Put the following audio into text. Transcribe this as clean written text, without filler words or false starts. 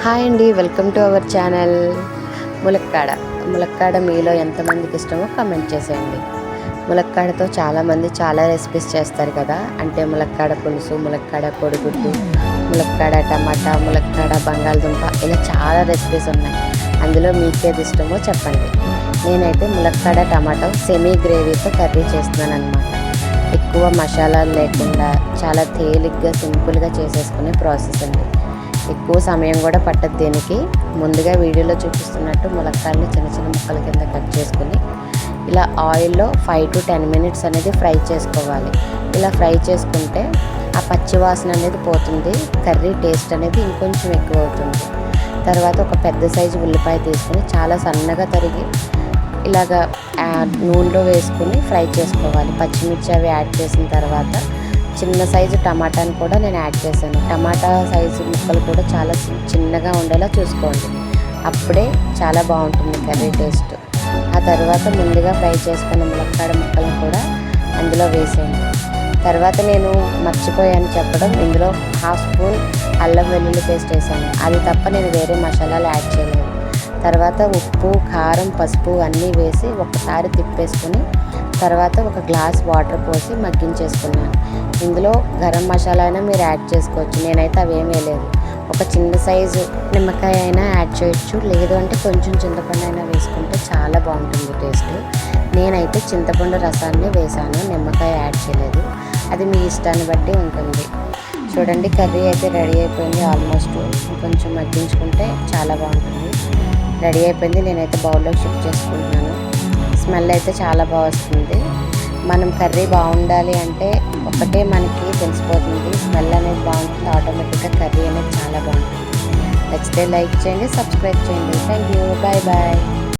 Hi అండి, welcome to our channel. ములక్కాడ మీలో ఎంతమందికి ఇష్టమో కమెంట్ చేసేయండి. ములక్కాడతో చాలామంది చాలా రెసిపీస్ చేస్తారు కదా, అంటే ములక్కాడ పులుసు, ములక్కాడ కోడిగుడ్డు, ములక్కాడ టమాటా, ములక్కాడ బంగాళదుంప, ఇలా చాలా రెసిపీస్ ఉన్నాయి. అందులో మీకేది ఇష్టమో చెప్పండి. నేనైతే ములక్కాడ టమాటా సెమీ గ్రేవీతో కర్రీ చేస్తున్నాను అనమాట. ఎక్కువ మసాలాలు లేకుండా చాలా తేలిగ్గా సింపుల్గా చేసేసుకునే ప్రాసెస్ అండి. ఎక్కువ సమయం కూడా పట్టదు దీనికి. ముందుగా వీడియోలో చూపిస్తున్నట్టు ములక్కాడని చిన్న చిన్న ముక్కల కింద కట్ చేసుకుని ఇలా ఆయిల్లో 5 to 10 minutes అనేది ఫ్రై చేసుకోవాలి. ఇలా ఫ్రై చేసుకుంటే ఆ పచ్చి వాసన అనేది పోతుంది, కర్రీ టేస్ట్ అనేది ఇంకొంచెం ఎక్కువ అవుతుంది. తర్వాత ఒక పెద్ద సైజు ఉల్లిపాయ తీసుకుని చాలా సన్నగా తరిగి ఇలాగా నూనెలో వేసుకుని ఫ్రై చేసుకోవాలి. పచ్చిమిర్చి అవి యాడ్ చేసిన తర్వాత చిన్న సైజు టమాటాని కూడా నేను యాడ్ చేశాను. టమాటా సైజు ముక్కలు కూడా చాలా చిన్నగా ఉండేలా చూసుకోండి, అప్పుడే చాలా బాగుంటుంది కర్రీ టేస్ట్. ఆ తర్వాత ముందుగా ఫ్రై చేసుకున్న ములక్కాడ ముక్కలను కూడా అందులో వేసేయండి. తర్వాత నేను మర్చిపోయాను చెప్పడం, ఇందులో 1/2 స్పూన్ అల్లం వెల్లుల్లి పేస్ట్ వేసాను. అది తప్ప నేను వేరే మసాలాలు యాడ్ చేయలేదు. తర్వాత ఉప్పు, కారం, పసుపు అన్నీ వేసి ఒకసారి తిప్పేసుకొని తర్వాత ఒక గ్లాస్ వాటర్ పోసి మగ్గించేసుకున్నాను. ఇందులో గరం మసాలా అయినా మీరు యాడ్ చేసుకోవచ్చు, నేనైతే అవేం వేయలేదు. ఒక చిన్న సైజు నిమ్మకాయ అయినా యాడ్ చేయొచ్చు, లేదు అంటే కొంచెం చింతపండు అయినా వేసుకుంటే చాలా బాగుంటుంది టేస్ట్. నేనైతే చింతపండు రసాన్ని వేసాను, నిమ్మకాయ యాడ్ చేయలేదు. అది మీ ఇష్టాన్ని బట్టి ఉంటుంది. చూడండి, కర్రీ అయితే రెడీ అయిపోయింది. ఆల్మోస్ట్ కొంచెం మగ్గించుకుంటే చాలా బాగుంటుంది. రెడీ అయిపోయింది. నేనైతే బౌల్లోకి షిఫ్ట్ చేసుకుంటున్నాను. స్మెల్ అయితే చాలా బాగా వస్తుంది. మనం కర్రీ బాగుండాలి అంటే ఒకటే మనకి తెలిసిపోతుంది, స్మెల్ అనేది బాగుంటుంది, ఆటోమేటిక్గా కర్రీ అనేది చాలా బాగుంటుంది. నచ్చితే లైక్ చేయండి, సబ్స్క్రైబ్ చేయండి. Thank you, bye bye.